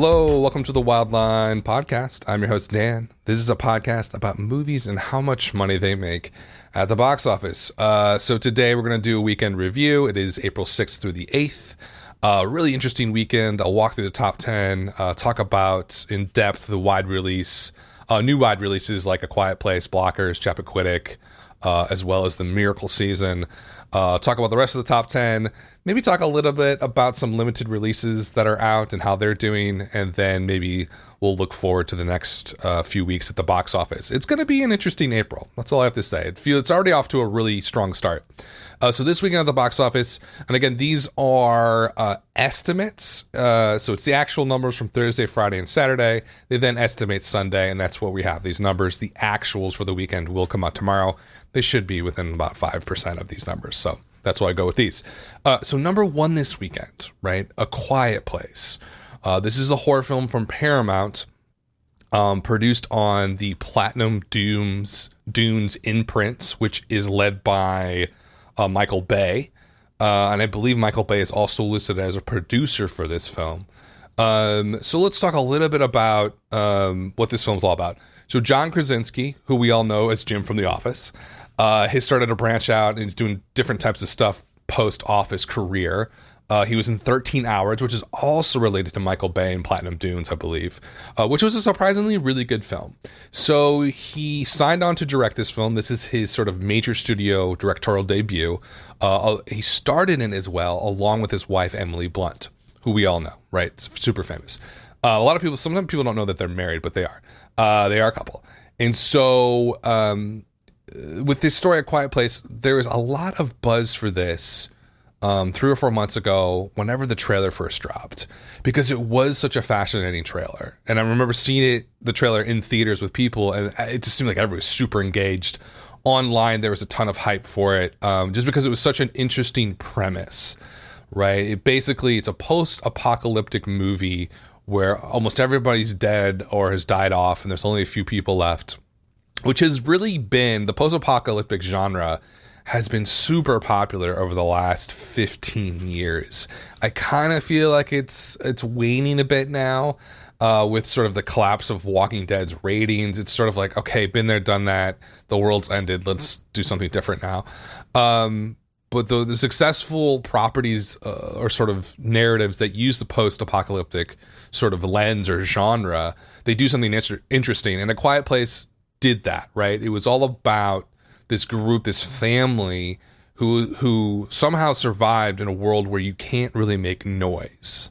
Hello, welcome to the Wildline Podcast. I'm your host, Dan. This is a podcast about movies and how much money they make at the box office. So today we're going to do a weekend review. It is April 6th through the 8th. Really interesting weekend. I'll walk through the top 10, talk about in depth the wide release, new wide releases like A Quiet Place, Blockers, Chappaquiddick, as well as the Miracle Season. Talk about the rest of the top 10, maybe talk a little bit about some limited releases that are out and how they're doing, and then maybe we'll look forward to the next few weeks at the box office. It's going to be an interesting April. That's all I have to say. It's already off to a really strong start. So this weekend at the box office, and again, these are estimates. So it's the actual numbers from Thursday, Friday, and Saturday. They then estimate Sunday, and that's what we have, these numbers. The actuals for the weekend will come out tomorrow. They should be within about 5% of these numbers. So that's why I go with these. So number one this weekend, right? A Quiet Place. This is a horror film from Paramount, produced on the Platinum Dunes imprints, which is led by Michael Bay. And I believe Michael Bay is also listed as a producer for this film. So let's talk a little bit about what this film's all about. So John Krasinski, who we all know as Jim from The Office, has started to branch out and he's doing different types of stuff post-Office career. He was in 13 Hours, which is also related to Michael Bay and Platinum Dunes, I believe, which was a surprisingly really good film. So he signed on to direct this film. This is his sort of major studio directorial debut. He starred in it as well, along with his wife, Emily Blunt, who we all know, right? Super famous. A lot of people, sometimes people don't know that they're married, but they are. They are a couple. And so with this story, A Quiet Place, there was a lot of buzz for this 3 or 4 months ago, whenever the trailer first dropped, because it was such a fascinating trailer. And I remember seeing the trailer in theaters with people, and it just seemed like everybody was super engaged. Online, there was a ton of hype for it, just because it was such an interesting premise, right? It's a post-apocalyptic movie where almost everybody's dead or has died off, and there's only a few people left, which has really been, the post-apocalyptic genre has been super popular over the last 15 years. I kind of feel like it's waning a bit now with sort of the collapse of Walking Dead's ratings. It's sort of like, okay, been there, done that. The world's ended. Let's do something different now. But the successful properties or sort of narratives that use the post-apocalyptic sort of lens or genre, they do something interesting. And A Quiet Place did that, right? It was all about this group, this family who somehow survived in a world where you can't really make noise,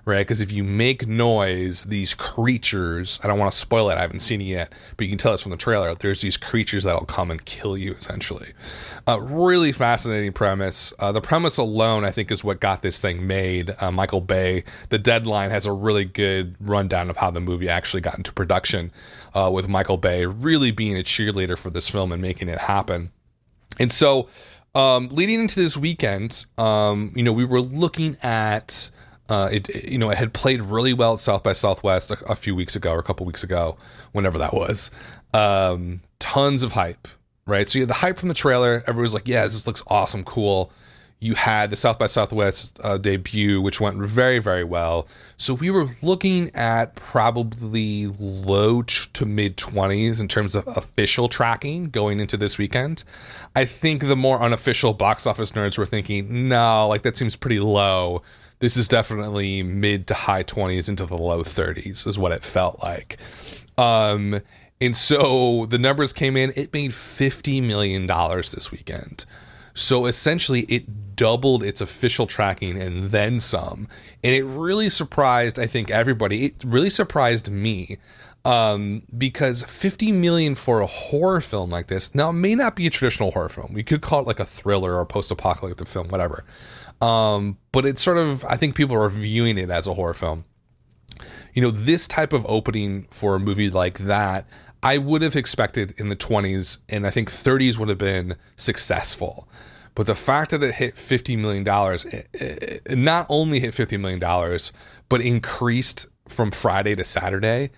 right? Because if you make noise, these creatures, I don't want to spoil it, I haven't seen it yet, but you can tell us from the trailer, there's these creatures that'll come and kill you, essentially. Really fascinating premise. The premise alone, I think, is what got this thing made. Michael Bay, The Deadline, has a really good rundown of how the movie actually got into production, with Michael Bay really being a cheerleader for this film and making it happen. And so, leading into this weekend, we were looking at it had played really well at South by Southwest a few weeks ago, or a couple weeks ago, whenever that was. Tons of hype, right? So you had the hype from the trailer. Everybody was like, yeah, this looks awesome, cool. You had the South by Southwest debut, which went very, very well. So we were looking at probably low to mid 20s in terms of official tracking going into this weekend. I think the more unofficial box office nerds were thinking, no, like that seems pretty low. This is definitely mid to high 20s into the low 30s is what it felt like. And so the numbers came in. It made $50 million this weekend. So essentially it doubled its official tracking and then some. And it really surprised, I think, everybody. It really surprised me because $50 million for a horror film like this, now it may not be a traditional horror film. We could call it like a thriller or a post-apocalyptic film, whatever. But it's sort of, I think people are viewing it as a horror film. This type of opening for a movie like that, I would have expected in the 20s, and I think 30s would have been successful. But the fact that it hit $50 million, it not only hit $50 million, but increased from Friday to Saturday,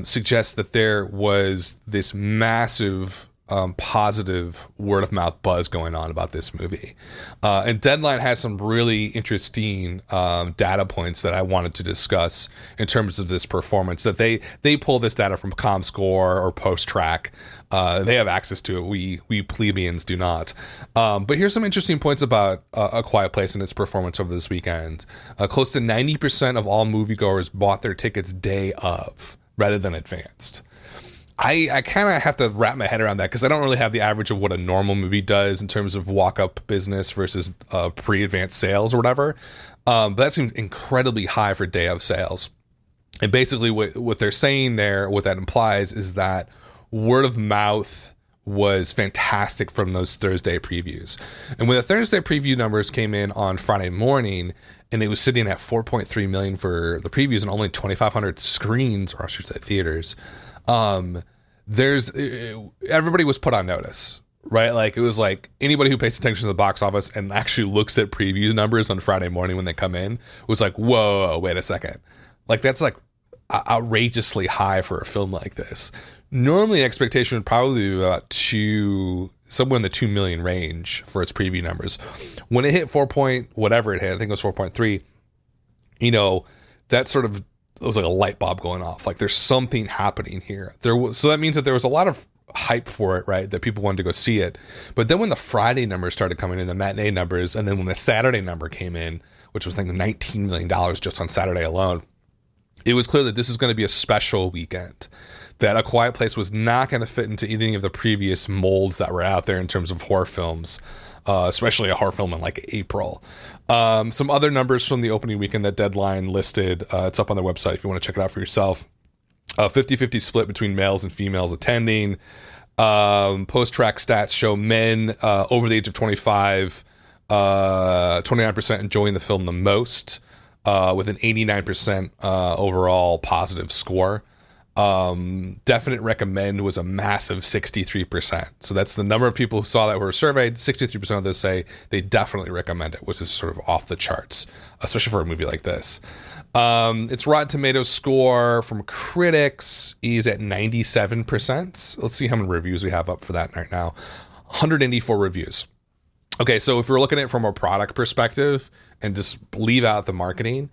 suggests that there was this massive positive word of mouth buzz going on about this movie. And Deadline has some really interesting data points that I wanted to discuss in terms of this performance. That they pull this data from ComScore or PostTrack. They have access to it. We plebeians do not. But here's some interesting points about A Quiet Place and its performance over this weekend. Close to 90% of all moviegoers bought their tickets day of rather than advanced. I kind of have to wrap my head around that because I don't really have the average of what a normal movie does in terms of walk-up business versus pre-advanced sales or whatever. But that seems incredibly high for day of sales. And basically what they're saying there, what that implies is that word of mouth was fantastic from those Thursday previews. And when the Thursday preview numbers came in on Friday morning, and it was sitting at 4.3 million for the previews and only 2,500 screens, or I should say theaters, everybody was put on notice, right? Like it was like anybody who pays attention to the box office and actually looks at preview numbers on Friday morning when they come in was like, whoa, wait a second. Like that's like outrageously high for a film like this. Normally expectation would probably be about somewhere in the 2 million range for its preview numbers. When it hit whatever it hit, I think it was 4.3, that sort of, it was like a light bulb going off. Like there's something happening here. So that means that there was a lot of hype for it, right? That people wanted to go see it. But then when the Friday numbers started coming in, the matinee numbers, and then when the Saturday number came in, which was I think $19 million just on Saturday alone, it was clear that this is going to be a special weekend. That A Quiet Place was not going to fit into any of the previous molds that were out there in terms of horror films, especially a horror film in like April. Some other numbers from the opening weekend that Deadline listed. It's up on their website if you want to check it out for yourself. 50-50 split between males and females attending. Post-track stats show men over the age of 25, 29% enjoying the film the most, with an 89% overall positive score. Definite recommend was a massive 63%. So that's the number of people who saw that were surveyed. 63% of those say they definitely recommend it, which is sort of off the charts, especially for a movie like this. Its Rotten Tomatoes score from critics is at 97%. Let's see how many reviews we have up for that right now. 184 reviews. Okay, so if we're looking at it from a product perspective and just leave out the marketing,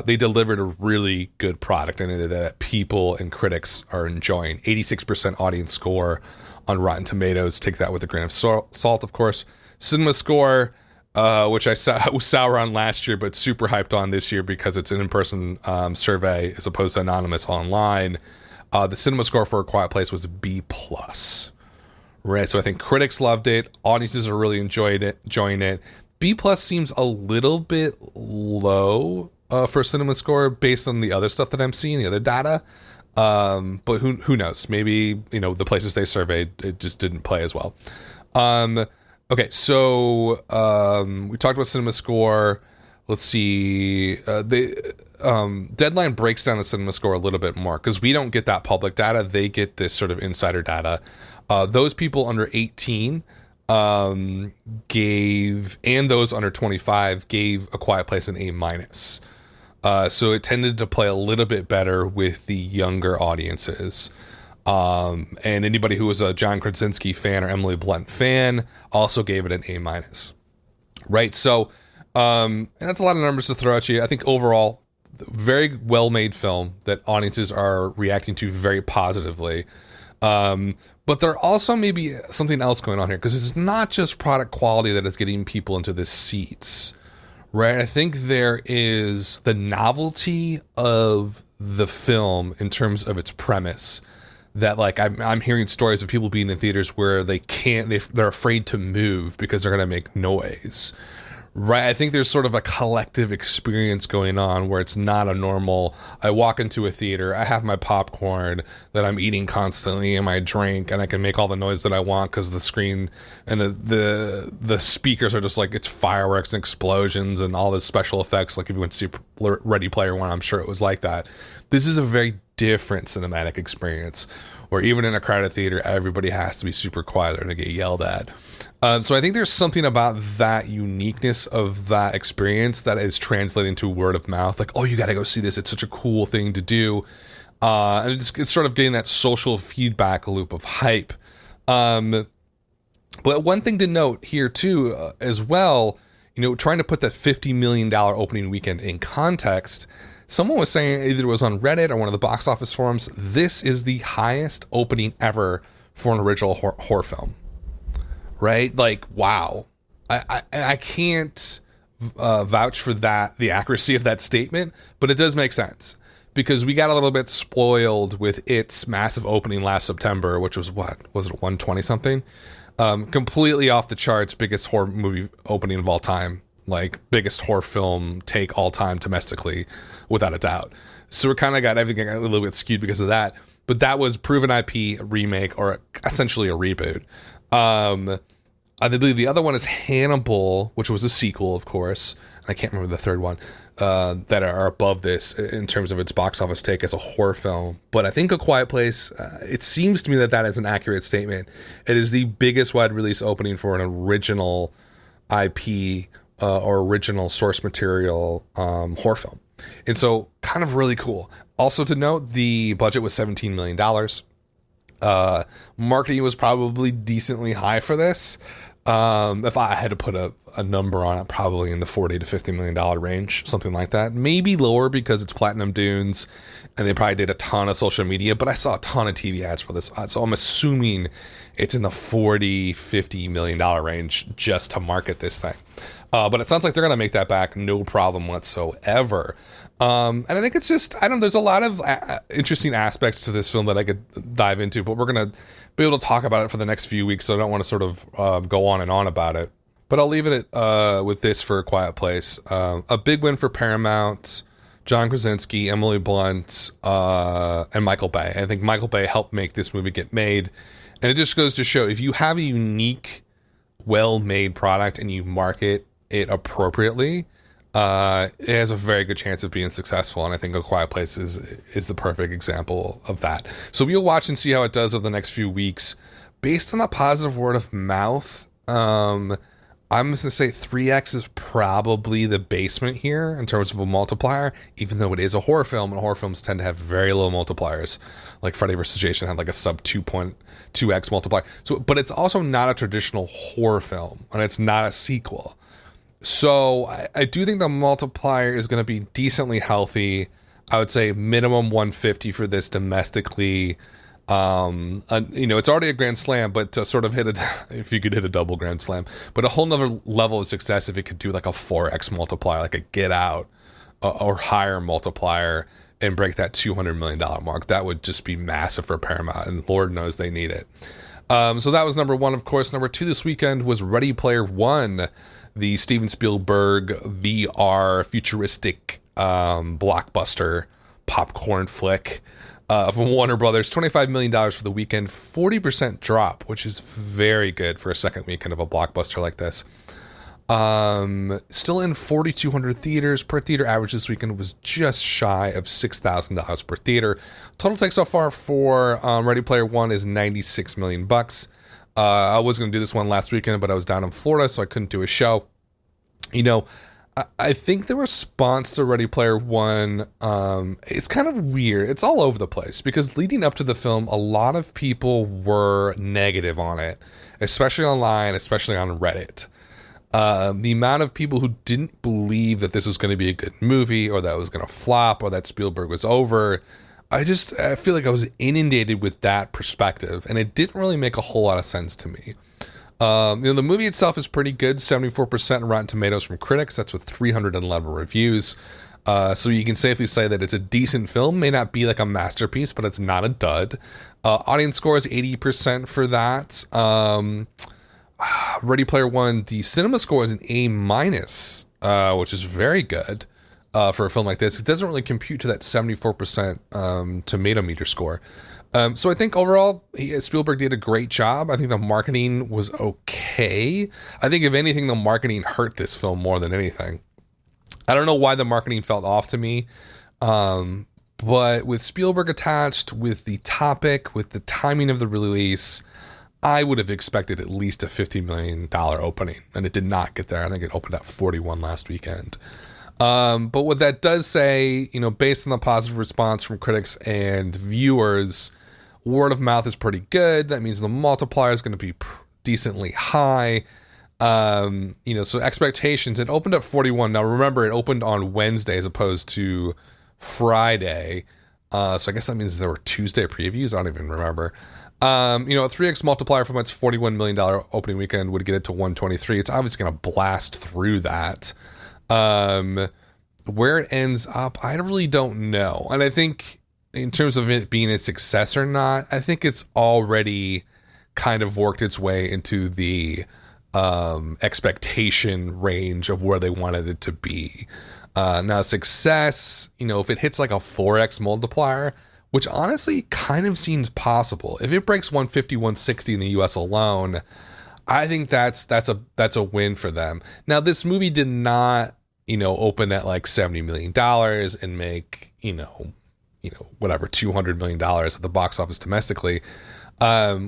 they delivered a really good product and that people and critics are enjoying. 86% audience score on Rotten Tomatoes. Take that with a grain of salt, of course. Cinema score, which I was sour on last year, but super hyped on this year because it's an in-person survey as opposed to anonymous online. The cinema score for A Quiet Place was B+. Right, so I think critics loved it. Audiences are really enjoying it. B+ seems a little bit low for cinema score based on the other stuff that I'm seeing, the other data. But who knows? Maybe, the places they surveyed, it just didn't play as well. Okay, so we talked about cinema score. Let's see. Deadline breaks down the cinema score a little bit more because we don't get that public data. They get this sort of insider data. Those people under 18 gave, and those under 25 gave A Quiet Place an A-. So it tended to play a little bit better with the younger audiences. And anybody who was a John Krasinski fan or Emily Blunt fan also gave it an A-. Right. So, and that's a lot of numbers to throw at you. I think overall, very well-made film that audiences are reacting to very positively. But there also may be something else going on here because it's not just product quality that is getting people into the seats, right? I think there is the novelty of the film in terms of its premise that like I'm hearing stories of people being in theaters where they're afraid to move because they're going to make noise. Right, I think there's sort of a collective experience going on where it's not a normal, I walk into a theater, I have my popcorn that I'm eating constantly and my drink, and I can make all the noise that I want because the screen and the speakers are just like, it's fireworks and explosions and all this special effects. Like if you went to see Ready Player One, I'm sure it was like that. This is a very different cinematic experience where even in a crowded theater, everybody has to be super quiet or to get yelled at. So I think there's something about that uniqueness of that experience that is translating to word of mouth. Like, oh, you got to go see this. It's such a cool thing to do. And it's sort of getting that social feedback loop of hype But one thing to note here too, as well, trying to put that $50 million opening weekend in context, someone was saying, either it was on Reddit or one of the box office forums, this is the highest opening ever for an original horror film. Right? Like, wow. I can't vouch for that, the accuracy of that statement, but it does make sense. Because we got a little bit spoiled with its massive opening last September, which was what? Was it 120 something? Completely off the charts, biggest horror movie opening of all time. Like, biggest horror film take all time domestically, without a doubt. So we kind of got everything a little bit skewed because of that. But that was proven IP, a remake, or essentially a reboot. I believe the other one is Hannibal, which was a sequel, of course. I can't remember the third one, that are above this in terms of its box office take as a horror film. But I think A Quiet Place, it seems to me that is an accurate statement. It is the biggest wide release opening for an original IP or original source material horror film. And so kind of really cool. Also to note, the budget was $17 million. Marketing was probably decently high for this. If I had to put a number on it, probably in the $40 to $50 million range, something like that. Maybe lower because it's Platinum Dunes and they probably did a ton of social media, but I saw a ton of TV ads for this. So I'm assuming it's in the $40, $50 million range just to market this thing. But it sounds like they're going to make that back, no problem whatsoever. And I think it's just, there's a lot of interesting aspects to this film that I could dive into, but we're going to be able to talk about it for the next few weeks, so I don't want to sort of go on and on about it. But I'll leave it with this for A Quiet Place. A big win for Paramount, John Krasinski, Emily Blunt, and Michael Bay. I think Michael Bay helped make this movie get made. And it just goes to show, if you have a unique, well-made product and you market it appropriately, it has a very good chance of being successful, and I think A Quiet Place is the perfect example of that. So we'll watch and see how it does over the next few weeks. Based on the positive word of mouth, I'm just going to say 3X is probably the basement here in terms of a multiplier, even though it is a horror film, and horror films tend to have very low multipliers. Like Freddy vs. Jason had like a sub 2.2X multiplier. So, but it's also not a traditional horror film, and it's not a sequel. So I do think the multiplier is going to be decently healthy. I would say minimum 150 for this domestically. It's already a grand slam, but to sort of if you could hit a double grand slam, but a whole nother level of success if it could do like a 4X multiplier, like a Get Out or higher multiplier, and break that $200 million mark. That would just be massive for Paramount, and Lord knows they need it. So that was number one, of course. Number two this weekend was Ready Player One, the Steven Spielberg VR futuristic blockbuster popcorn flick from Warner Brothers. $25 million for the weekend, 40% drop, which is very good for a second weekend of a blockbuster like this. Still in 4,200 theaters. Per theater average this weekend was just shy of $6,000 per theater. Total take so far for Ready Player One is $96 million. I was going to do this one last weekend, but I was down in Florida, so I couldn't do a show. I think the response to Ready Player One, it's kind of weird. It's all over the place because leading up to the film, a lot of people were negative on it, especially online, especially on Reddit. The amount of people who didn't believe that this was going to be a good movie, or that it was going to flop, or that Spielberg was over, I feel like I was inundated with that perspective, and it didn't really make a whole lot of sense to me. The movie itself is pretty good, 74% Rotten Tomatoes from critics. That's with 311 reviews. So you can safely say that it's a decent film. May not be like a masterpiece, but it's not a dud. Audience score is 80% for that. Ready Player One, the cinema score is an A-, which is very good for a film like this. It doesn't really compute to that 74% tomato meter score. So I think overall, Spielberg did a great job. I think the marketing was okay. I think if anything, the marketing hurt this film more than anything. I don't know why the marketing felt off to me. But with Spielberg attached, with the topic, with the timing of the release, I would have expected at least a $50 million opening, and it did not get there. I think it opened at 41 last weekend. But what that does say, based on the positive response from critics and viewers, Word of mouth is pretty good. That means the multiplier is going to be decently high. So expectations, it opened at 41. Now remember, it opened on Wednesday as opposed to Friday. So I guess that means there were Tuesday previews. I don't even remember. A 3x multiplier from its $41 million opening weekend would get it to 123. It's obviously going to blast through that. Where it ends up, I really don't know. And I think in terms of it being a success or not, I think it's already kind of worked its way into the expectation range of where they wanted it to be. Now success, if it hits like a 4x multiplier, which honestly kind of seems possible. If it breaks 150, 160 in the US alone, I think that's a win for them. Now this movie did not, open at like $70 million and make, whatever, $200 million at the box office domestically,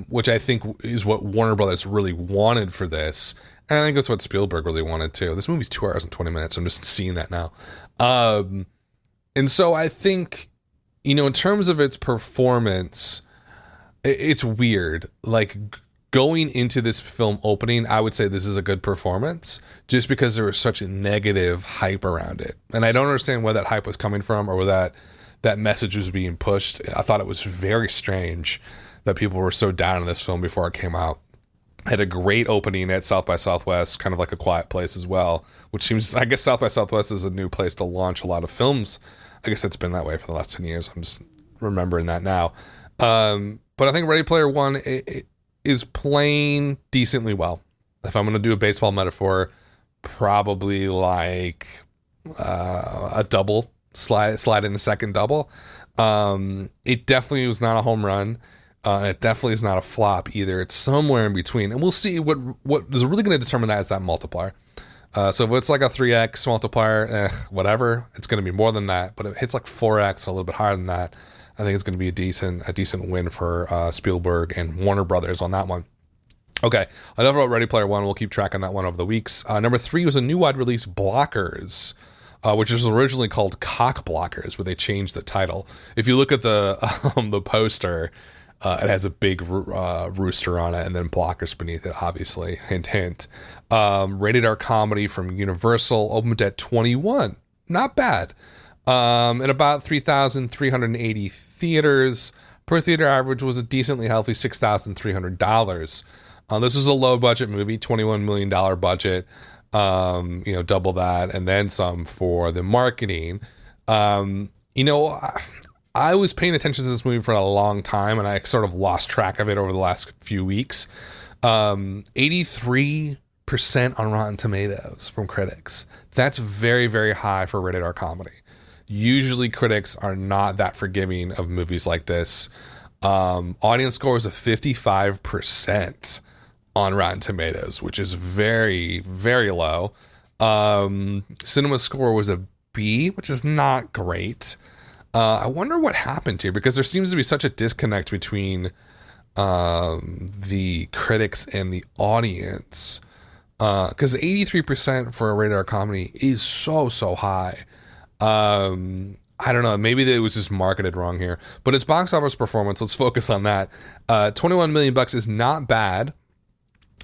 which I think is what Warner Brothers really wanted for this. And I think that's what Spielberg really wanted too. This movie's 2 hours and 20 minutes. I'm just seeing that now. And so I think, in terms of its performance, it's weird. Like going into this film opening, I would say this is a good performance just because there was such a negative hype around it. And I don't understand where that hype was coming from or where that message was being pushed. I thought it was very strange that people were so down on this film before it came out. Had a great opening at South by Southwest, kind of like A Quiet Place as well, which seems, I guess South by Southwest is a new place to launch a lot of films. I guess it's been that way for the last 10 years. I'm just remembering that now. But I think Ready Player One it is playing decently well. If I'm going to do a baseball metaphor, probably like a double slide in the second double. It definitely was not a home run. It definitely is not a flop either. It's somewhere in between, and we'll see what is really going to determine that is that multiplier. So if it's like a 3x multiplier, whatever, it's going to be more than that. But if it hits like 4x, a little bit higher than that, I think it's going to be a decent win for Spielberg and Warner Brothers on that one. Okay, enough about Ready Player One. We'll keep tracking that one over the weeks. Number 3 was a new wide release, Blockers, which was originally called Cock Blockers, where they changed the title. If you look at the poster, it has a big rooster on it and then blockers beneath it, obviously. Hint, hint. Rated R comedy from Universal, opened at 21. Not bad. In about 3,380 theaters. Per theater average was a decently healthy $6,300. This was a low budget movie, $21 million budget. Double that and then some for the marketing. I was paying attention to this movie for a long time and I sort of lost track of it over the last few weeks. 83% on Rotten Tomatoes from critics. That's very, very high for rated R comedy. Usually critics are not that forgiving of movies like this. Audience scores of 55% on Rotten Tomatoes, which is very, very low. Cinema score was a B, which is not great. I wonder what happened here because there seems to be such a disconnect between the critics and the audience. Because 83% for a rated R comedy is so high. I don't know. Maybe it was just marketed wrong here. But its box office performance, let's focus on that. $21 million is not bad.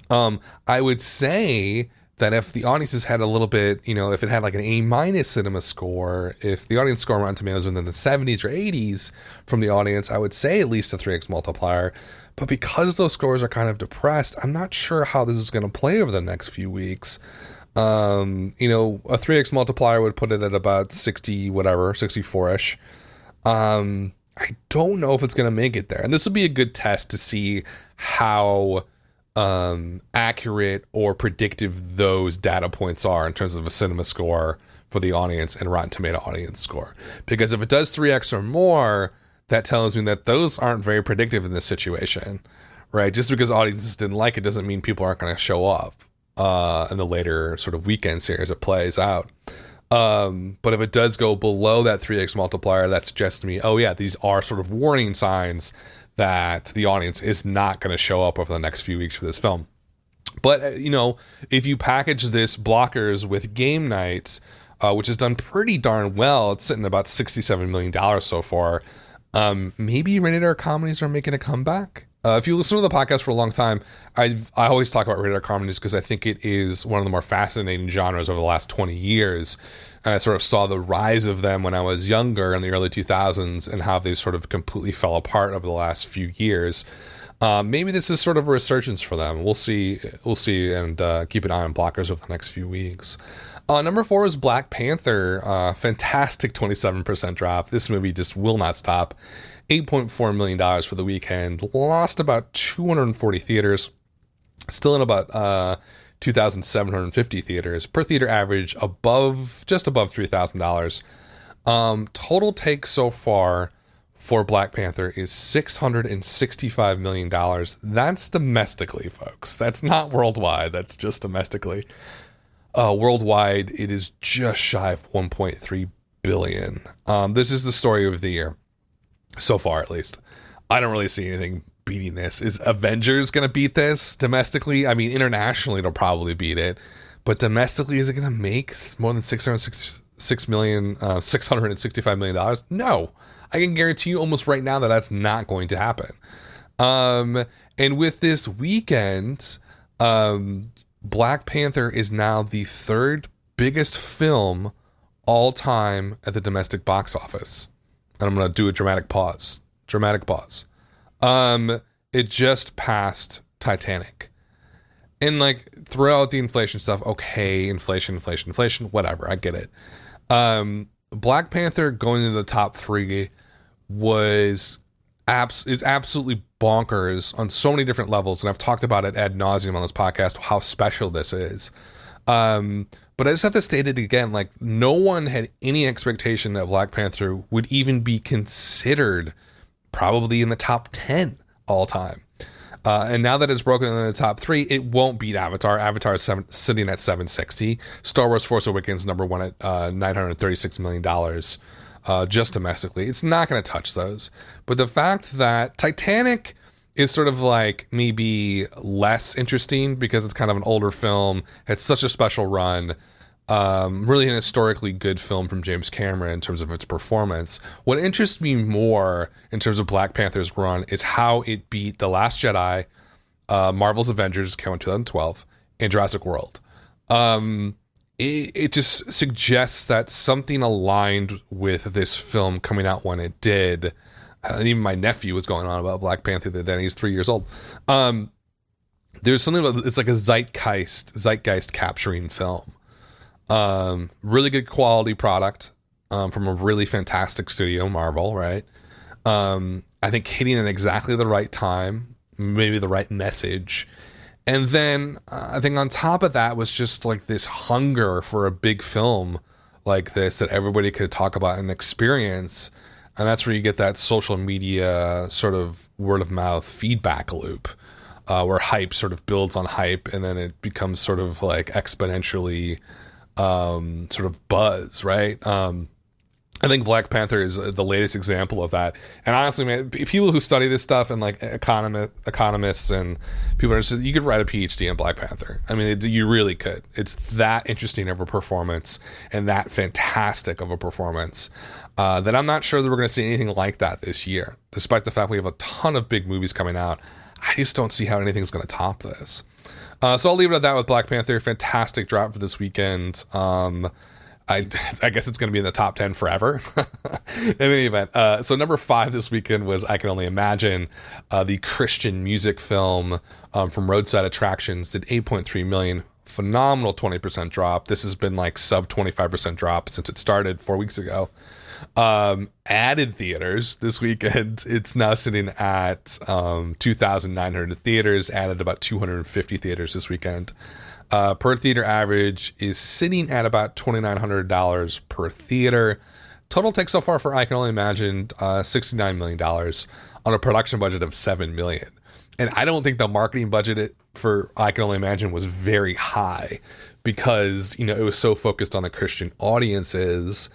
I would say that if the audiences had a little bit, if it had like an A- cinema score, if the audience score on Rotten Tomatoes was in the 70s or 80s from the audience, I would say at least a 3x multiplier. But because those scores are kind of depressed, I'm not sure how this is going to play over the next few weeks. A 3x multiplier would put it at about 60, whatever, 64-ish. I don't know if it's going to make it there. And this will be a good test to see how accurate or predictive those data points are in terms of a cinema score for the audience and Rotten Tomato audience score. Because if it does 3x or more, that tells me that those aren't very predictive in this situation, right? Just because audiences didn't like it doesn't mean people aren't going to show up in the later sort of weekend series it plays out. But if it does go below that 3x multiplier, that suggests to me, oh yeah, these are sort of warning signs that the audience is not going to show up over the next few weeks for this film. But, if you package this Blockers with Game Night, which has done pretty darn well, it's sitting at about $67 million so far. Maybe rated R comedies are making a comeback. If you listen to the podcast for a long time, I always talk about rated R comedies because I think it is one of the more fascinating genres over the last 20 years. And I sort of saw the rise of them when I was younger in the early 2000s and how they sort of completely fell apart over the last few years. Maybe this is sort of a resurgence for them. We'll see, and keep an eye on blockers over the next few weeks. Number 4 is Black Panther. Fantastic 27% drop. This movie just will not stop. $8.4 million for the weekend. Lost about 240 theaters. Still in about 2,750 theaters. Per theater average just above $3,000. Total take so far for Black Panther is $665 million. That's domestically, folks. That's not worldwide. That's just domestically. Worldwide, it is just shy of 1.3 billion. This is the story of the year. So far, at least. I don't really see anything beating this. Is Avengers going to beat this domestically? I mean, internationally, it'll probably beat it. But domestically, is it going to make more than $665 million? No. I can guarantee you almost right now that that's not going to happen. And with this weekend, Black Panther is now the third biggest film all time at the domestic box office. And I'm going to do a dramatic pause. It just passed Titanic. And like throughout the inflation stuff, okay, inflation, whatever, I get it. Black Panther going into the top 3 is absolutely bonkers on so many different levels, and I've talked about it ad nauseum on this podcast how special this is. But I just have to state it again, like no one had any expectation that Black Panther would even be considered probably in the top 10 all time. And now that it's broken in the top 3, it won't beat Avatar. Avatar is sitting at 760. Star Wars Force Awakens number 1 at $936 million just domestically. It's not going to touch those. But the fact that Titanic is sort of like maybe less interesting because it's kind of an older film. It's such a special run. Really an historically good film from James Cameron in terms of its performance. What interests me more in terms of Black Panther's run is how it beat The Last Jedi, Marvel's Avengers came in 2012, and Jurassic World. It just suggests that something aligned with this film coming out when it did. And even my nephew was going on about Black Panther the other day. He's 3 years old. There's something about it's like a zeitgeist capturing film. Really good quality product from a really fantastic studio, Marvel, right? I think hitting at exactly the right time, maybe the right message. And then I think on top of that was just like this hunger for a big film like this that everybody could talk about and experience. And that's where you get that social media sort of word of mouth feedback loop, where hype sort of builds on hype, and then it becomes sort of like exponentially sort of buzz, right? I think Black Panther is the latest example of that. And honestly, man, people who study this stuff and like economists and people are you could write a PhD in Black Panther. I mean, you really could. It's that interesting of a performance and that fantastic of a performance that I'm not sure that we're going to see anything like that this year. Despite the fact we have a ton of big movies coming out, I just don't see how anything's going to top this. So I'll leave it at that with Black Panther. Fantastic drop for this weekend. I guess it's going to be in the top 10 forever. In any event, so number 5 this weekend was I Can Only Imagine, the Christian music film from Roadside Attractions. Did 8.3 million. Phenomenal 20% drop. This has been like sub 25% drop since it started 4 weeks ago. Added theaters this weekend. It's now sitting at 2,900 theaters. Added about 250 theaters this weekend. Per theater average is sitting at about $2,900 per theater. Total take so far for I Can Only Imagine $69 million on a production budget of $7 million. And I don't think the marketing budget for I Can Only Imagine was very high because, you know, it was so focused on the Christian audiences.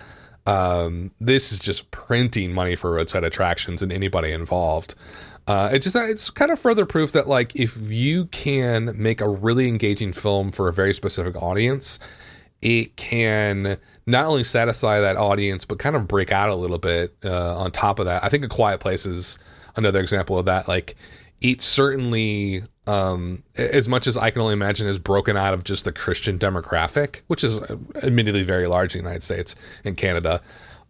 This is just printing money for Roadside Attractions and anybody involved. It's kind of further proof that like if you can make a really engaging film for a very specific audience it can not only satisfy that audience, but kind of break out a little bit on top of that. I think A Quiet Place is another example of that. Like, it certainly, as much as I can only imagine, is broken out of just the Christian demographic, which is admittedly very large in the United States and Canada.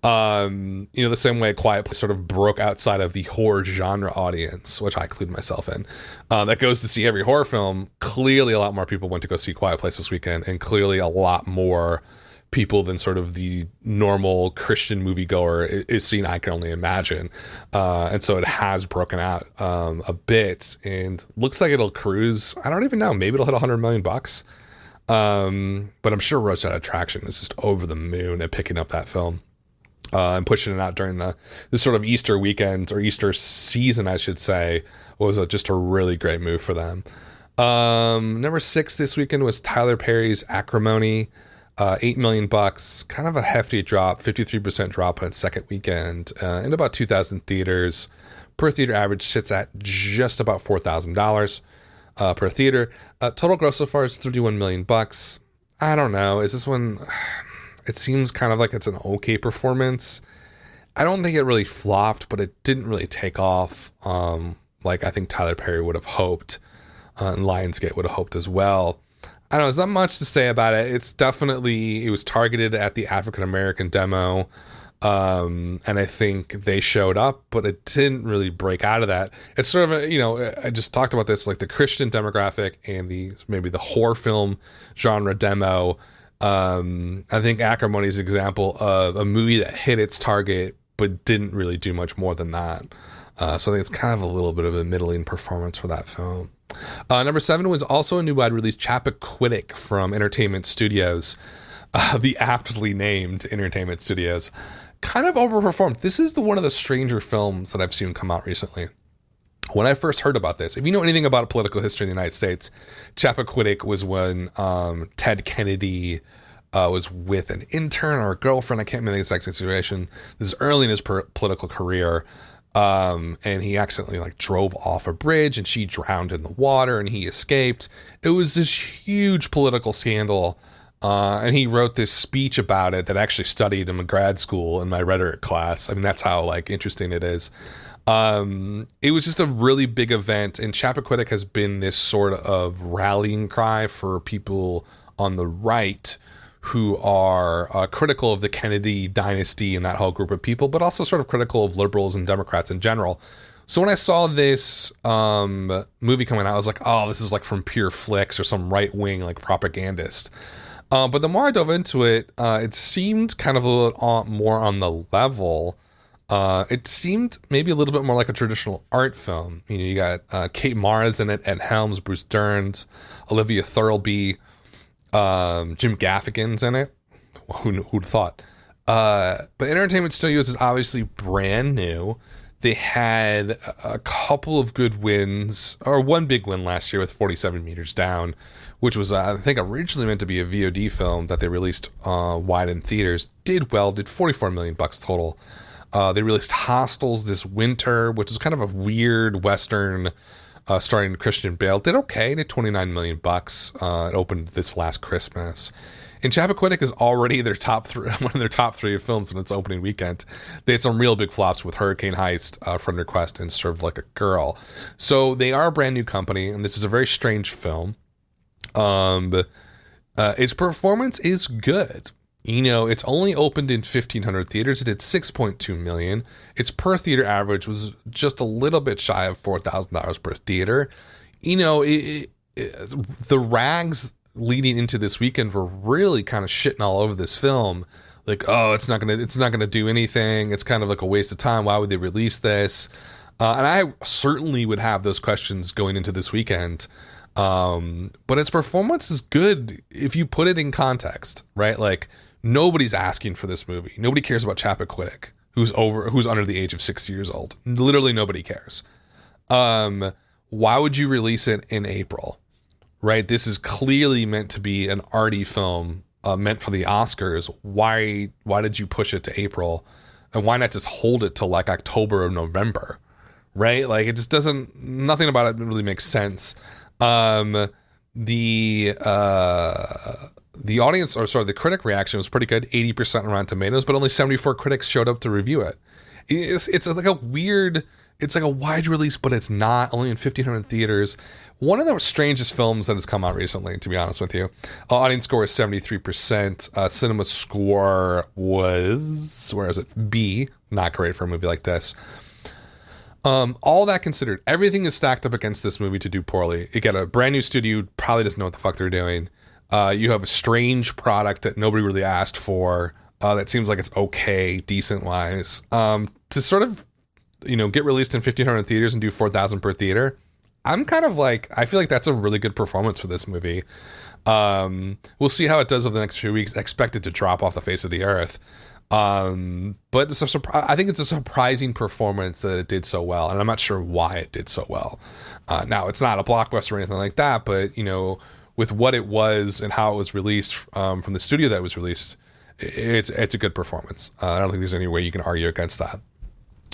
The same way A Quiet Place sort of broke outside of the horror genre audience, which I include myself in, that goes to see every horror film. Clearly a lot more people went to go see Quiet Place this weekend, and clearly a lot more people than sort of the normal Christian moviegoer is seeing I Can Only Imagine. And so it has broken out a bit, and looks like it'll cruise, I don't even know, maybe it'll hit $100 million. But I'm sure Roadside Attraction is just over the moon at picking up that film. And pushing it out during this sort of Easter weekend, or Easter season, I should say, was just a really great move for them. Number 6 this weekend was Tyler Perry's Acrimony, $8 million, kind of a hefty drop, 53% drop on its second weekend, in about 2,000 theaters. Per theater average sits at just about $4,000 per theater. Total gross so far is $31 million. I don't know. Is this one? It seems kind of like it's an okay performance. I don't think it really flopped, but it didn't really take off like I think Tyler Perry would have hoped, and Lionsgate would have hoped as well. I don't know, there's not much to say about it. It was targeted at the African-American demo, and I think they showed up, but it didn't really break out of that. It's sort of I just talked about this, like the Christian demographic and maybe the horror film genre demo. I think Acrimony is an example of a movie that hit its target but didn't really do much more than that. So I think it's kind of a little bit of a middling performance for that film. Number 7 was also a new wide release, Chappaquiddick from Entertainment Studios, the aptly named Entertainment Studios. Kind of overperformed. This is one of the stranger films that I've seen come out recently. When I first heard about this, if you know anything about political history in the United States, Chappaquiddick was when Ted Kennedy was with an intern or a girlfriend. I can't remember the exact situation. This is early in his political career. And he accidentally drove off a bridge, and she drowned in the water, and he escaped. It was this huge political scandal. And he wrote this speech about it that I actually studied in grad school in my rhetoric class. I mean, that's how interesting it is. It was just a really big event, and Chappaquiddick has been this sort of rallying cry for people on the right who are critical of the Kennedy dynasty and that whole group of people, but also sort of critical of liberals and Democrats in general. So when I saw this movie coming out, I was like, oh, this is from Pure Flix or some right-wing propagandist. But the more I dove into it, it seemed kind of a little more on the level. It seemed maybe a little bit more like a traditional art film. You got Kate Mara's in it, Ed Helms, Bruce Dern, Olivia Thirlby, Jim Gaffigan's in it. Who'd have thought? But Entertainment Studios is obviously brand new. They had a couple of good wins, or one big win last year with 47 Meters Down, which was, I think, originally meant to be a VOD film that they released wide in theaters. Did well, did $44 million total. They released Hostels this winter, which is kind of a weird Western starring Christian Bale. Did okay, did $29 million. It opened this last Christmas. And Chappaquiddick is already one of their top three films in its opening weekend. They had some real big flops with Hurricane Heist, Friend Request, and Served Like a Girl. So they are a brand new company, and this is a very strange film. Its performance is good. It's only opened in 1,500 theaters. It did $6.2 million. Its per theater average was just a little bit shy of $4,000 per theater. The rags leading into this weekend were really kind of shitting all over this film. It's not gonna do anything. It's kind of like a waste of time. Why would they release this? And I certainly would have those questions going into this weekend. But its performance is good if you put it in context, right? Nobody's asking for this movie. Nobody cares about Chappaquiddick, who's under the age of 60 years old. Literally nobody cares. Why would you release it in April? Right? This is clearly meant to be an arty film, meant for the Oscars. Why did you push it to April? And why not just hold it till October or November? Right? It just nothing about it really makes sense. the audience, or sorry, the critic reaction was pretty good, 80% on Rotten Tomatoes, but only 74 critics showed up to review it. It's like a weird, it's like a wide release, but it's not, only in 1,500 theaters. One of the strangest films that has come out recently, to be honest with you. Audience score is 73%. Cinema score was, where is it? B. Not great for a movie like this. All that considered, everything is stacked up against this movie to do poorly. You get a brand new studio, probably doesn't know what the fuck they're doing. You have a strange product that nobody really asked for, that seems like it's okay, decent wise. To sort of, get released in 1,500 theaters and do 4,000 per theater, I'm kind of like, I feel like that's a really good performance for this movie. We'll see how it does over the next few weeks. I expect it to drop off the face of the earth. But I think it's a surprising performance that it did so well, and I'm not sure why it did so well. Now, it's not a blockbuster or anything like that, but, with what it was and how it was released from the studio that it was released, it's a good performance. I don't think there's any way you can argue against that.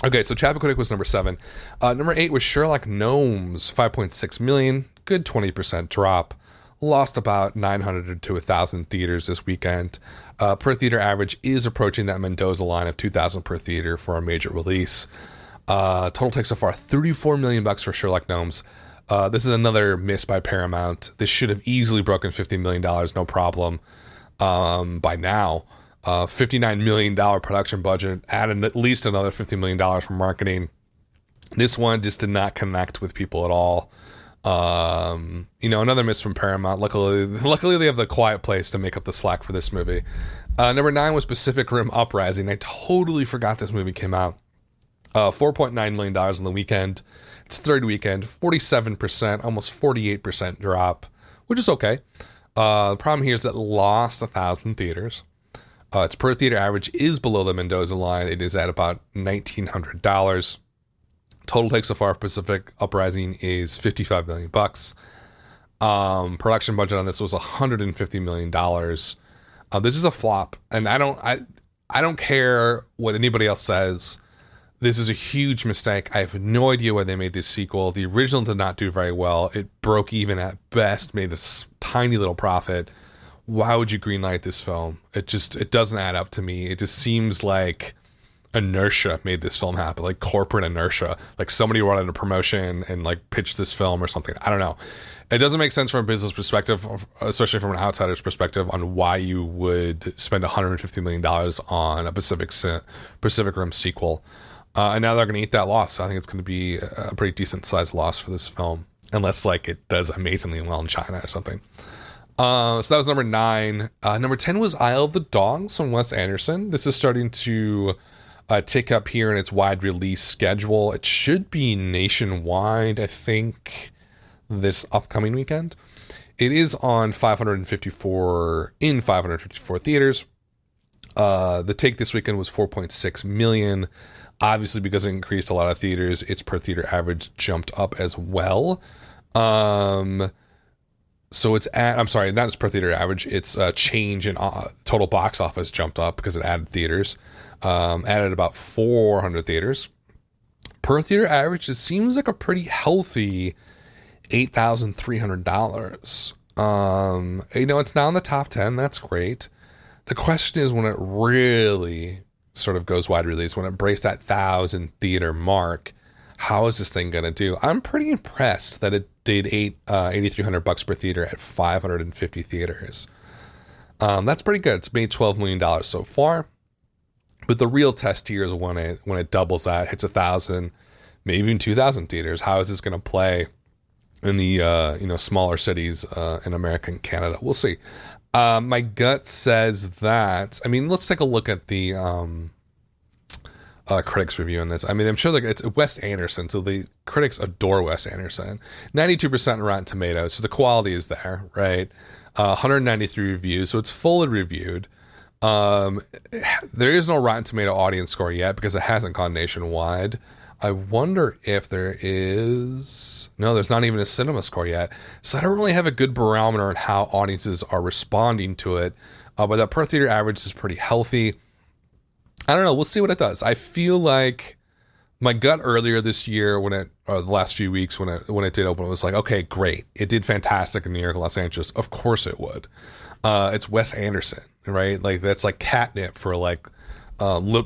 Okay, so Chappaquiddick was number 7. Number 8 was Sherlock Gnomes, 5.6 million, good 20% drop. Lost about 900 to 1,000 theaters this weekend. Per theater average is approaching that Mendoza line of 2,000 per theater for a major release. Total take so far, $34 million for Sherlock Gnomes. This is another miss by Paramount. This should have easily broken $50 million, no problem, by now. $59 million production budget, added at least another $50 million for marketing. This one just did not connect with people at all. Another miss from Paramount. Luckily they have The Quiet Place to make up the slack for this movie. Number 9 was Pacific Rim Uprising. I totally forgot this movie came out. $4.9 million on the weekend. It's third weekend, 47%, almost 48% drop, which is okay. The problem here is that it lost 1,000 theaters. Its per theater average is below the Mendoza line. It is at about $1,900. Total take so far for Pacific Uprising is $55 million. Production budget on this was $150 million. This is a flop, and I don't care what anybody else says. This is a huge mistake. I have no idea why they made this sequel. The original did not do very well. It broke even at best, made a tiny little profit. Why would you greenlight this film? It doesn't add up to me. It just seems like inertia made this film happen, like corporate inertia. Like somebody wanted a promotion and like pitched this film or something. I don't know. It doesn't make sense from a business perspective, especially from an outsider's perspective, on why you would spend $150 million on a Pacific Rim sequel. And now they're going to eat that loss. I think it's going to be a pretty decent sized loss for this film, unless like it does amazingly well in China or something. So that was number 9. Number 10 was Isle of the Dogs from Wes Anderson. This is starting to tick up here in its wide release schedule. It should be nationwide, I think, this upcoming weekend. It is on 554 theaters. The take this weekend was 4.6 million. Obviously, because it increased a lot of theaters, its per theater average jumped up as well. So it's at, I'm sorry, not its per theater average, its change in total box office jumped up because it added theaters. Added about 400 theaters. Per theater average, it seems like a pretty healthy $8,300. It's now in the top 10. That's great. The question is when it really sort of goes wide release, when it breaks that 1,000 theater mark, how is this thing going to do? I'm pretty impressed that it did $8,300 per theater at 550 theaters. That's pretty good. It's made $12 million so far. But the real test here is when it doubles that, hits 1,000, maybe even 2,000 theaters. How is this going to play in the smaller cities in America and Canada? We'll see. My gut says that. I mean, let's take a look at the critics review on this. I mean, I'm sure it's Wes Anderson, so the critics adore Wes Anderson. 92% on Rotten Tomatoes, so the quality is there, right? 193 reviews, so it's fully reviewed. There is no Rotten Tomato audience score yet because it hasn't gone nationwide. I wonder if there is... No, there's not even a cinema score yet. So I don't really have a good barometer on how audiences are responding to it. But that per theater average is pretty healthy. I don't know. We'll see what it does. I feel like My gut earlier this year, or the last few weeks when it did open, it was like, okay, great, it did fantastic in New York and Los Angeles. Of course it would. It's Wes Anderson, right? Like that's like catnip for like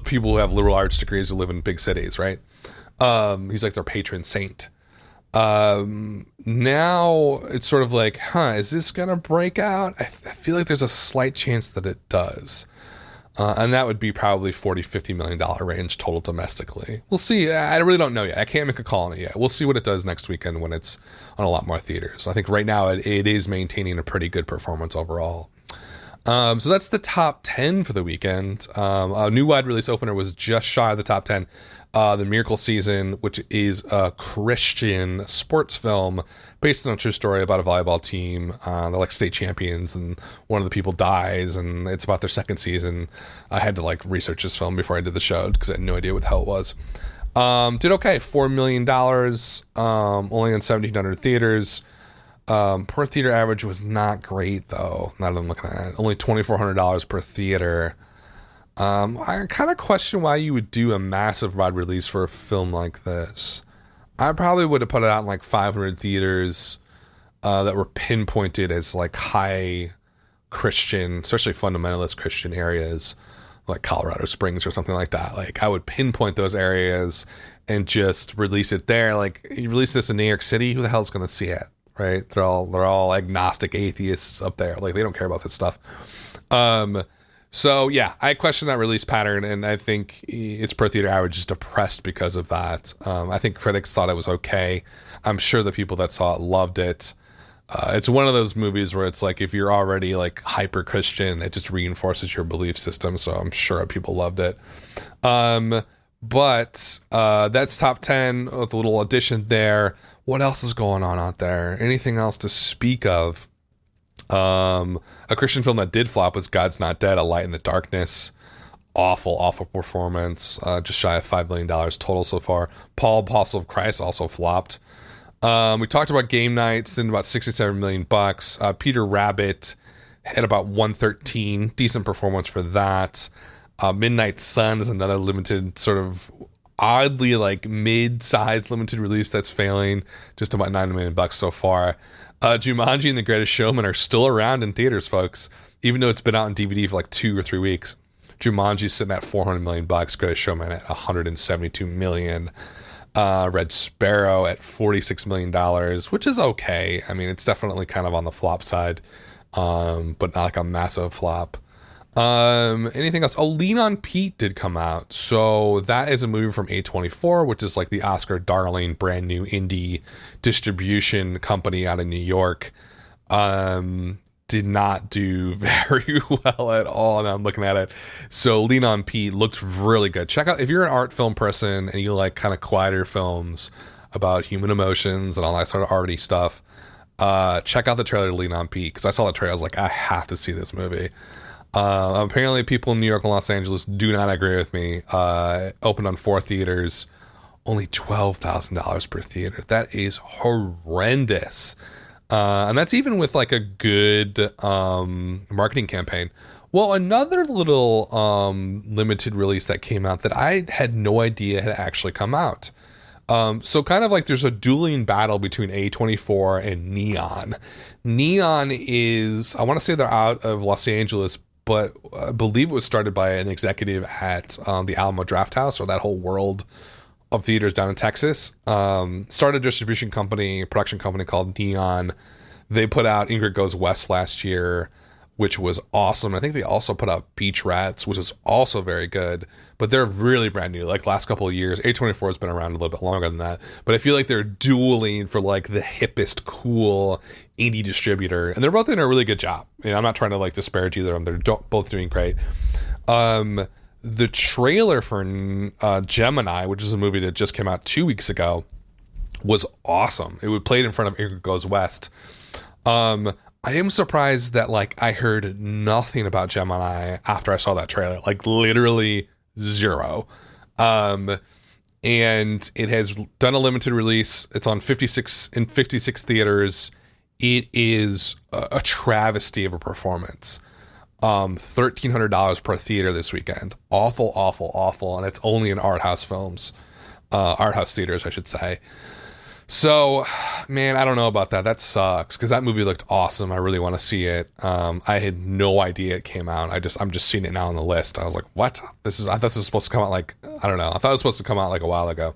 people who have liberal arts degrees who live in big cities, right? He's like their patron saint. Now it's sort of like, is this gonna break out? I feel like there's a slight chance that it does. And that would be probably $40-50 million range total domestically. We'll see. I really don't know yet. I can't make a call on it yet. We'll see what it does next weekend when it's on a lot more theaters. I think right now it is maintaining a pretty good performance overall. So that's the top 10 for the weekend. A new wide release opener was just shy of the top 10. The Miracle Season, which is a Christian sports film based on a true story about a volleyball team. They're like state champions, and one of the people dies, and it's about their second season. I had to like research this film before I did the show because I had no idea what the hell it was. Did okay, $4 million, only in 1,700 theaters. Per theater average was not great though. Now that I'm looking at it, only $2,400 per theater. I kind of question why you would do a massive wide release for a film like this. I probably would have put it out in like 500 theaters that were pinpointed as like high Christian, especially fundamentalist Christian areas, like Colorado Springs or something like that. Like I would pinpoint those areas and just release it there. Like you release this in New York City, who the hell's going to see it? Right? They're all agnostic atheists up there. Like they don't care about this stuff. So yeah, I question that release pattern, and I think its per theater average is depressed because of that. I think critics thought it was okay. I'm sure the people that saw it loved it. It's one of those movies where it's like if you're already like hyper Christian, it just reinforces your belief system. So I'm sure people loved it. But that's top 10 with a little addition there. What else is going on out there? Anything else to speak of? A Christian film that did flop was God's Not Dead, A Light in the Darkness. Awful performance. Just shy of $5 million total so far. Paul, Apostle of Christ also flopped. We talked about Game Nights and about $67 million. Peter Rabbit had about 113. Decent performance for that. Midnight Sun is another limited, sort of oddly like mid-sized limited release that's failing. Just about $9 million so far. Jumanji and The Greatest Showman are still around in theaters, folks, even though it's been out on DVD for like 2 or 3 weeks. Jumanji's sitting at $400 million. Greatest Showman at $172 million. Red Sparrow at $46 million, which is okay. I mean, it's definitely kind of on the flop side, but not like a massive flop. Anything else? Lean on Pete did come out. So that is a movie from A24, which is like the Oscar darling brand new indie distribution company out of New York. Did not do very well at all. Now I'm looking at it. So Lean on Pete looked really good. Check out, if you're an art film person and you like kind of quieter films about human emotions and all that sort of arty stuff, check out the trailer to Lean on Pete, because I saw the trailer. I was like, I have to see this movie. Apparently people in New York and Los Angeles do not agree with me. Opened on 4 theaters, only $12,000 per theater. That is horrendous. And that's even with like a good marketing campaign. Well, another little limited release that came out that I had no idea had actually come out. So kind of like there's a dueling battle between A24 and Neon. Neon is, I want to say they're out of Los Angeles, but I believe it was started by an executive at the Alamo Drafthouse, or that whole world of theaters down in Texas. Started a distribution company, production company called Neon. They put out Ingrid Goes West last year, which was awesome. I think they also put out Beach Rats, which is also very good, but they're really brand new, like last couple of years. A24 has been around a little bit longer than that, but I feel like they're dueling for like the hippest, cool indie distributor, and they're both doing a really good job. You know, I'm not trying to like disparage either of them. They're both doing great. The trailer for Gemini, which is a movie that just came out 2 weeks ago, was awesome. It was played in front of Ingrid Goes West. I am surprised that like I heard nothing about Gemini after I saw that trailer, like literally zero. And it has done a limited release. It's on 56 theaters. It is a travesty of a performance. $1,300 per theater this weekend. Awful. And it's only in art house films. art house theaters, I should say. So, man, I don't know about that. That sucks because that movie looked awesome. I really want to see it. I had no idea it came out. I'm just seeing it now on the list. I was like, what? I thought this was supposed to come out I don't know. I thought it was supposed to come out like a while ago.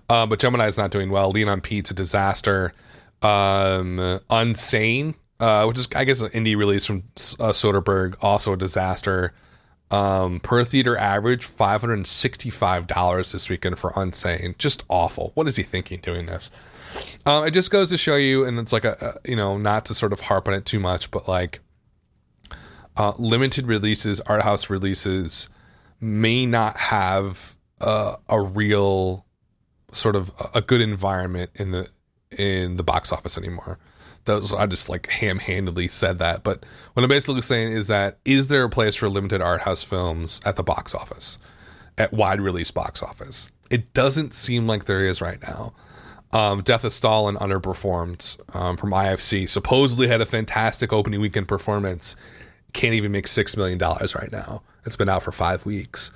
But Gemini is not doing well. Lean on Pete's a disaster. Unsane, which is, I guess, an indie release from Soderbergh, also a disaster. Per theater average, $565 this weekend for Unsane. Just awful. What is he thinking doing this? It just goes to show you, and it's like not to sort of harp on it too much, but like limited releases, art house releases may not have a real sort of a good environment in the box office anymore. I just like ham-handedly said that, but what I'm basically saying is that, is there a place for limited art house films at the box office, at wide release box office? It doesn't seem like there is right now. Death of Stalin underperformed from IFC. Supposedly had a fantastic opening weekend performance. Can't even make $6 million right now. It's been out for 5 weeks.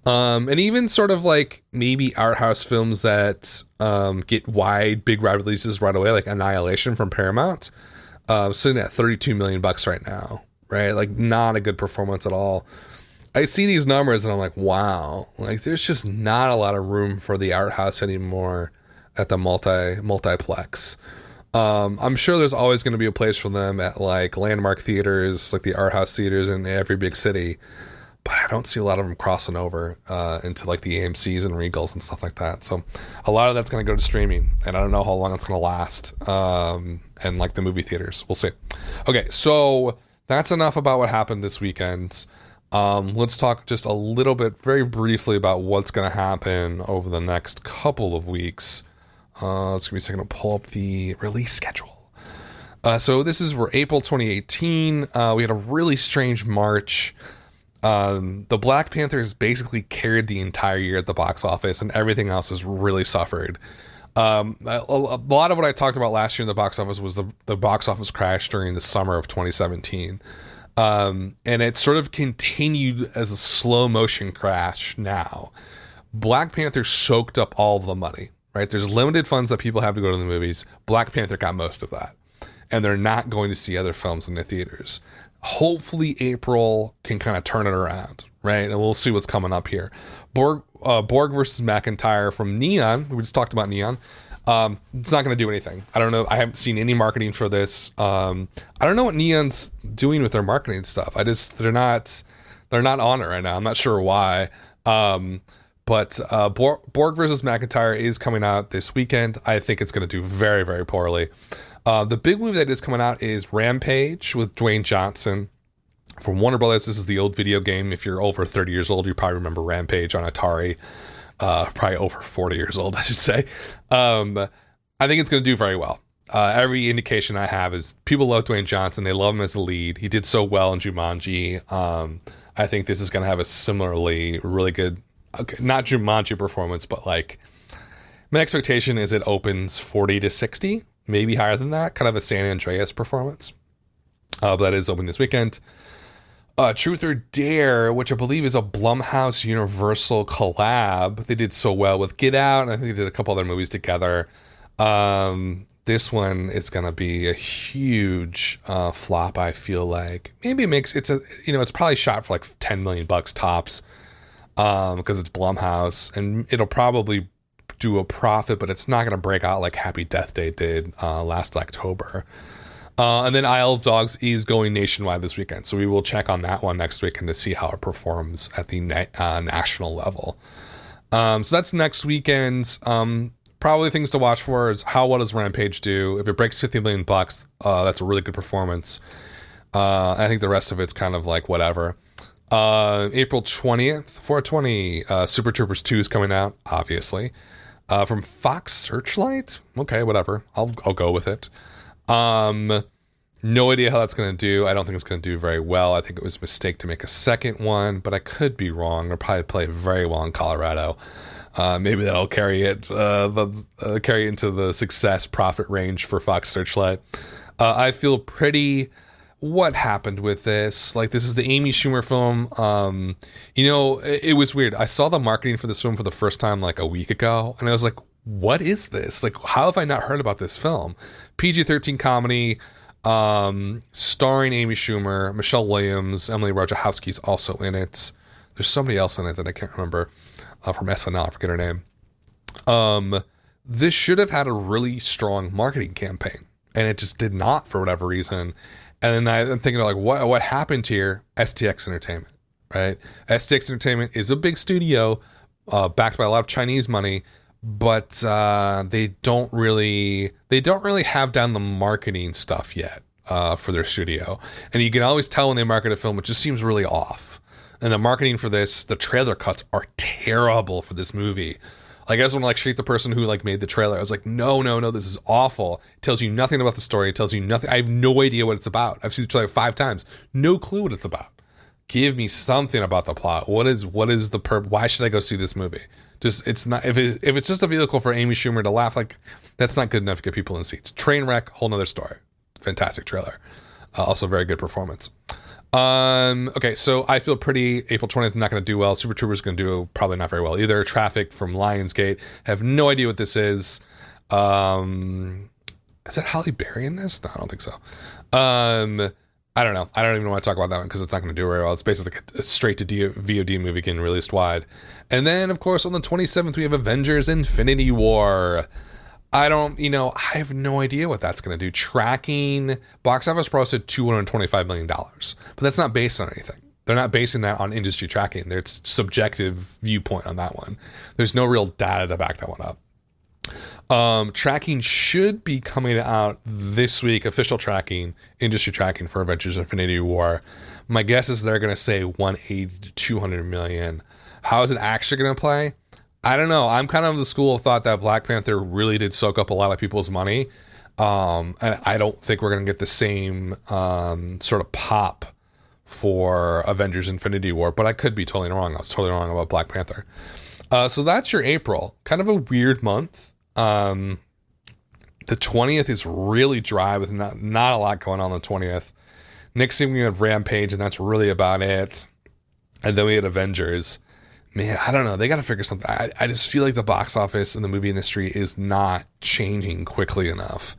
And even sort of like maybe art house films that get big wide releases right away, like Annihilation from Paramount, sitting at $32 million right now, right? Like, not a good performance at all. I see these numbers and I'm like, wow, like there's just not a lot of room for the art house anymore at the multiplex. I'm sure there's always going to be a place for them at like landmark theaters, like the art house theaters in every big city. But I don't see a lot of them crossing over into like the AMCs and Regals and stuff like that. So a lot of that's going to go to streaming, and I don't know how long it's going to last. And like the movie theaters, we'll see. Okay, so that's enough about what happened this weekend. Let's talk just a little bit, very briefly, about what's going to happen over the next couple of weeks. Let's give me a second to pull up the release schedule. So this is for April 2018. We had a really strange March. The Black Panther has basically carried the entire year at the box office, and everything else has really suffered. A lot of what I talked about last year in the box office was the box office crash during the summer of 2017. And it sort of continued as a slow motion crash now. Black Panther soaked up all of the money, right? There's limited funds that people have to go to the movies. Black Panther got most of that, and they're not going to see other films in the theaters. Hopefully April can kind of turn it around, right? And we'll see what's coming up here. Borg versus McIntyre from Neon. We just talked about Neon. It's not going to do anything. I don't know. I haven't seen any marketing for this. I don't know what Neon's doing with their marketing stuff. They're not on it right now. I'm not sure why. But Borg versus McIntyre is coming out this weekend. I think it's going to do very, very poorly. The big movie that is coming out is Rampage with Dwayne Johnson from Warner Brothers. This is the old video game. If you're over 30 years old, you probably remember Rampage on Atari. Probably over 40 years old, I should say. I think it's going to do very well. Every indication I have is people love Dwayne Johnson. They love him as the lead. He did so well in Jumanji. I think this is going to have a similarly really good, not Jumanji performance, but like my expectation is it opens 40 to 60. Maybe higher than that, kind of a San Andreas performance. But that is open this weekend. Truth or Dare, which I believe is a Blumhouse Universal collab. They did so well with Get Out, and I think they did a couple other movies together. This one is going to be a huge flop, I feel like. Maybe it's probably shot for like $10 million tops because it's Blumhouse, and it'll probably do a profit, but it's not going to break out like Happy Death Day did last October. And then Isle of Dogs is going nationwide this weekend, so we will check on that one next weekend to see how it performs at the national level. So that's next weekend. Probably things to watch for is what does Rampage do? If it breaks $50 million, that's a really good performance. I think the rest of it's kind of like whatever. April 20th, 420, Super Troopers 2 is coming out, obviously. From Fox Searchlight? Okay, whatever. I'll go with it. No idea how that's going to do. I don't think it's going to do very well. I think it was a mistake to make a second one, but I could be wrong. They'll probably play very well in Colorado. Maybe that'll carry it into the success profit range for Fox Searchlight. I feel pretty what happened with this? Like, this is the Amy Schumer film. It was weird. I saw the marketing for this film for the first time like a week ago, and I was like, what is this? Like, how have I not heard about this film? PG-13 comedy, starring Amy Schumer, Michelle Williams, Emily Ratajkowski's also in it. There's somebody else in it that I can't remember from SNL. I forget her name. This should have had a really strong marketing campaign, and it just did not for whatever reason. And then I'm thinking like, what happened here? STX Entertainment, right? STX Entertainment is a big studio, backed by a lot of Chinese money, but they don't really have down the marketing stuff yet for their studio. And you can always tell when they market a film, it just seems really off. And the marketing for this, the trailer cuts are terrible for this movie. Like, I just want to like shake the person who like made the trailer. I was like, no, this is awful. It tells you nothing about the story. It tells you nothing. I have no idea what it's about. I've seen the trailer 5 times. No clue what it's about. Give me something about the plot. What is the why should I go see this movie? Just, it's not, if it's just a vehicle for Amy Schumer to laugh, like, that's not good enough to get people in seats. Trainwreck, whole nother story. Fantastic trailer. Also very good performance. Okay, so I feel pretty April 20th not going to do well. Super Troopers going to do probably not very well either. Traffic from Lionsgate. Have no idea what this is. Is that Halle Berry in this? No, I don't think so. I don't know. I don't even want to talk about that one because it's not going to do very well. It's basically like a straight to VOD movie getting released wide. And then, of course, on the 27th, we have Avengers Infinity War. I have no idea what that's going to do. Tracking, box office pro said $225 million, but that's not based on anything. They're not basing that on industry tracking. It's subjective viewpoint on that one. There's no real data to back that one up. Tracking should be coming out this week. Official tracking, industry tracking for Avengers Infinity War. My guess is they're going to say 180 to 200 million. How is it actually going to play? I don't know. I'm kind of the school of thought that Black Panther really did soak up a lot of people's money. And I don't think we're going to get the same sort of pop for Avengers Infinity War, but I could be totally wrong. I was totally wrong about Black Panther. So that's your April. Kind of a weird month. The 20th is really dry with not a lot going on the 20th. Next thing we have Rampage, and that's really about it. And then we had Avengers. Man, I don't know. They got to figure something. I just feel like the box office and the movie industry is not changing quickly enough.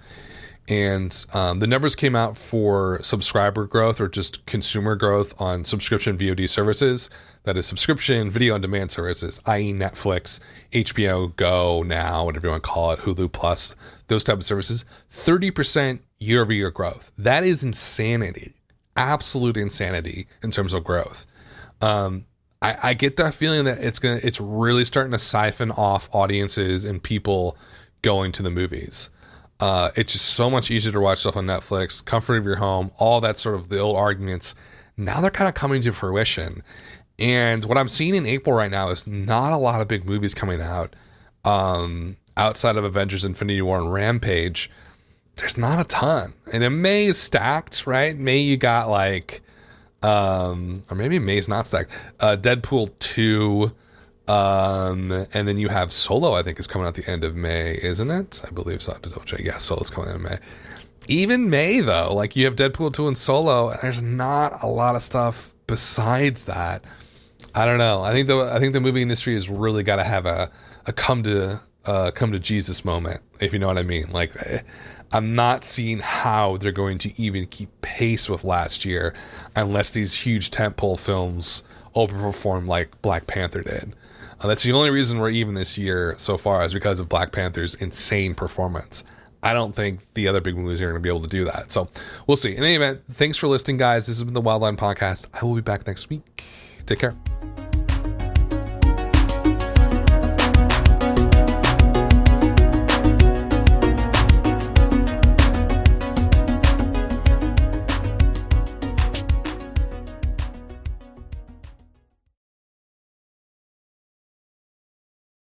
And the numbers came out for subscriber growth or just consumer growth on subscription VOD services. That is subscription video on demand services, i.e. Netflix, HBO Go now, whatever you want to call it, Hulu Plus, those type of services. 30% year-over-year growth. That is insanity. Absolute insanity in terms of growth. I get that feeling that it's really starting to siphon off audiences and people going to the movies. It's just so much easier to watch stuff on Netflix, comfort of your home, all that sort of the old arguments. Now they're kind of coming to fruition. And what I'm seeing in April right now is not a lot of big movies coming out. Outside of Avengers Infinity War and Rampage, there's not a ton. And in May is stacked, right? May you got like... or maybe May's not stacked. Deadpool 2, and then you have Solo, I think, is coming out the end of May, isn't it? I believe so. I have to double check. Yeah, Solo's coming out in May. Even May, though, like you have Deadpool 2 and Solo, and there's not a lot of stuff besides that. I don't know. I think the movie industry has really got to have a come to Jesus moment, if you know what I mean. Like, I'm not seeing how they're going to even keep pace with last year unless these huge tentpole films overperform like Black Panther did. That's the only reason we're even this year so far is because of Black Panther's insane performance. I don't think the other big movies are going to be able to do that. So we'll see. In any event, thanks for listening, guys. This has been the Wildline Podcast. I will be back next week. Take care.